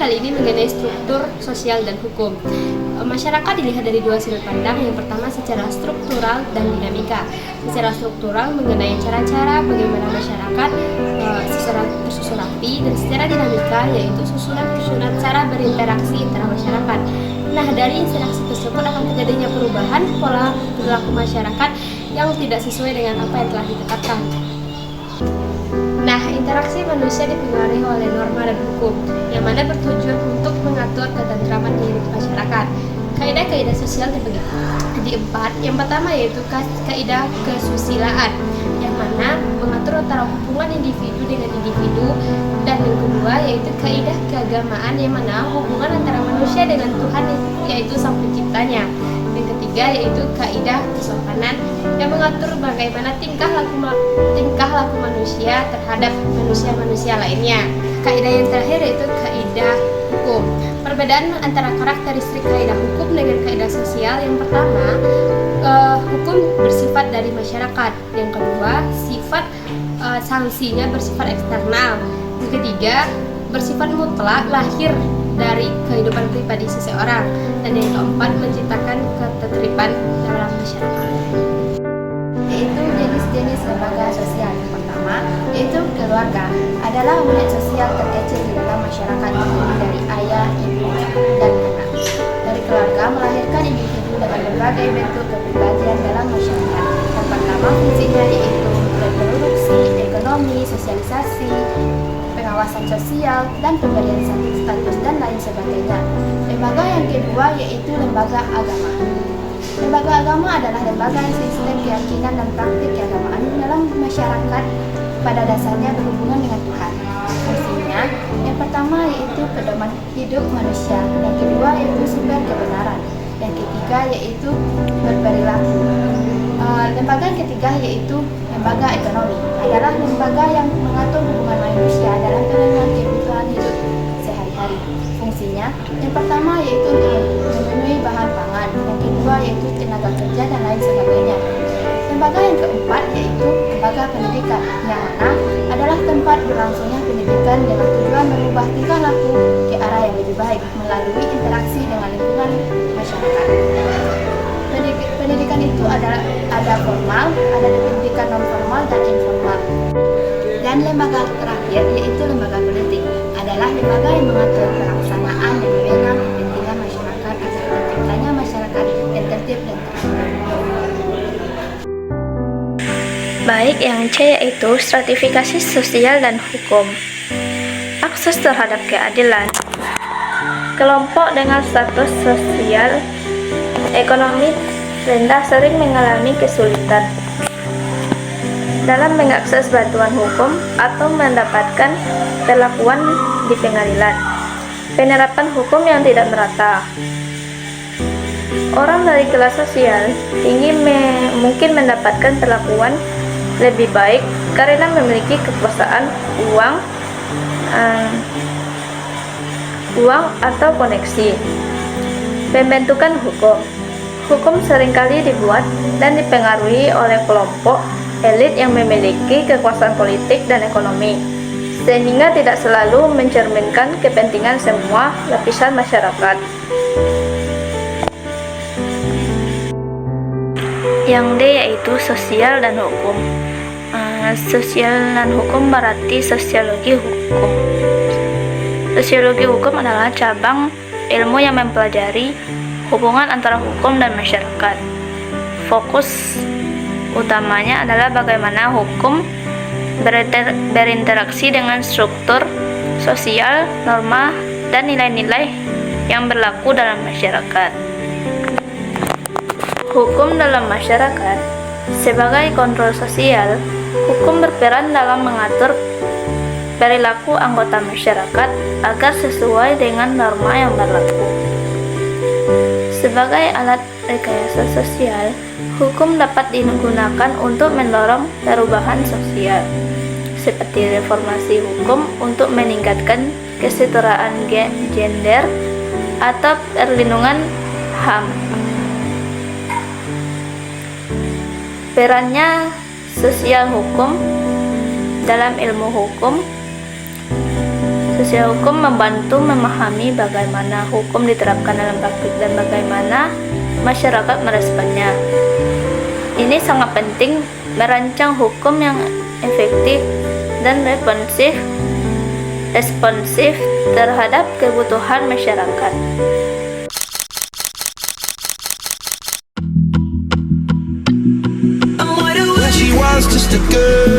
kali ini mengenai struktur sosial dan hukum. Masyarakat dilihat dari dua sudut pandang. Yang pertama secara struktural dan dinamika. Secara struktural mengenai cara-cara bagaimana masyarakat secara tersusun rapi, dan secara dinamika yaitu susunan cara berinteraksi antara masyarakat. Nah, dari interaksi tersebut akan terjadinya perubahan pola perilaku masyarakat yang tidak sesuai dengan apa yang telah ditetapkan. Nah, interaksi manusia dipengaruhi oleh norma dan hukum, yang mana bertujuan untuk mengatur ketentraman di masyarakat. Kaidah-kaidah sosial dibagi di 4. Yang pertama yaitu kaidah kesusilaan, yang mana mengatur antara hubungan individu dengan individu, dan yang kedua yaitu kaidah keagamaan, yang mana hubungan antara manusia dengan Tuhan, yaitu Sang Penciptanya. Yang ketiga yaitu kaidah kesopanan, yang mengatur bagaimana tingkah laku manusia terhadap manusia lainnya. Kaidah yang terakhir yaitu kaidah hukum. Perbedaan antara karakteristik kaidah hukum dengan kaidah sosial: yang pertama, hukum bersifat dari masyarakat. Yang kedua, sanksinya bersifat eksternal. Yang ketiga, bersifat mutlak, lahir dari kehidupan pribadi seseorang. Dan yang keempat, menciptakan ketertiban dalam masyarakat. Yaitu jenis-jenis lembaga sosial. Yang pertama yaitu keluarga, adalah unit sosial terkecil di dalam masyarakat, terdiri dari ayah, ibu, dan anak. Dari keluarga melahirkan individu dengan berbagai bentuk kepribadian dalam masyarakat. Yang pertama fungsinya yaitu reproduksi, ekonomi, sosialisasi, pengawasan sosial, dan pemberian status dan lain sebagainya. Lembaga yang kedua yaitu lembaga agama. Lembaga agama adalah lembaga sistem keyakinan dan praktik keagamaan dalam masyarakat, pada dasarnya berhubungan dengan Tuhan. Fungsinya yang pertama yaitu pedoman hidup manusia, yang kedua yaitu sumber kebenaran, yang ketiga yaitu berperilaku. Lembaga yang ketiga yaitu lembaga ekonomi, adalah lembaga yang mengatur hubungan manusia dalam pemenuhan kebutuhan hidup sehari-hari. Fungsinya yang pertama yaitu memenuhi bahan pangan, yang kedua yaitu tenaga kerja dan lain sebagainya. Lembaga yang keempat yaitu lembaga pendidikan, yang mana adalah tempat berlangsungnya pendidikan dengan tujuan merubah tingkah laku ke arah yang lebih baik melalui interaksi dengan lingkungan masyarakat. Pendidikan itu ada formal, ada pendidikan non formal dan informal. Dan lembaga terakhir yaitu lembaga politik, adalah lembaga yang mengatur pelaksanaan dan memegang kepentingan masyarakat agar terciptanya masyarakat yang tertib dan teratur. Baik, yang C yaitu stratifikasi sosial dan hukum. Akses terhadap keadilan. Kelompok dengan status sosial ekonomi rendah sering mengalami kesulitan dalam mengakses bantuan hukum atau mendapatkan perlakuan di pengadilan. Penerapan hukum yang tidak merata. Orang dari kelas sosial tinggi mungkin mendapatkan perlakuan lebih baik karena memiliki kekuasaan, uang atau koneksi. Pembentukan hukum. Hukum seringkali dibuat dan dipengaruhi oleh kelompok elit yang memiliki kekuasaan politik dan ekonomi, sehingga tidak selalu mencerminkan kepentingan semua lapisan masyarakat. Yang D yaitu sosial dan hukum. Sosial dan hukum berarti sosiologi hukum. Sosiologi hukum adalah cabang ilmu yang mempelajari hubungan antara hukum dan masyarakat. Fokus utamanya adalah bagaimana hukum berinteraksi dengan struktur sosial, norma, dan nilai-nilai yang berlaku dalam masyarakat. Hukum dalam masyarakat. Sebagai kontrol sosial, hukum berperan dalam mengatur perilaku anggota masyarakat agar sesuai dengan norma yang berlaku. Sebagai alat rekayasa sosial, hukum dapat digunakan untuk mendorong perubahan sosial, seperti reformasi hukum untuk meningkatkan kesetaraan gender atau perlindungan HAM. Perannya sosial hukum dalam ilmu hukum. Sosial hukum membantu memahami bagaimana hukum diterapkan dalam praktik dan bagaimana masyarakat meresponnya. Ini sangat penting merancang hukum yang efektif dan responsif terhadap kebutuhan masyarakat. She was just a girl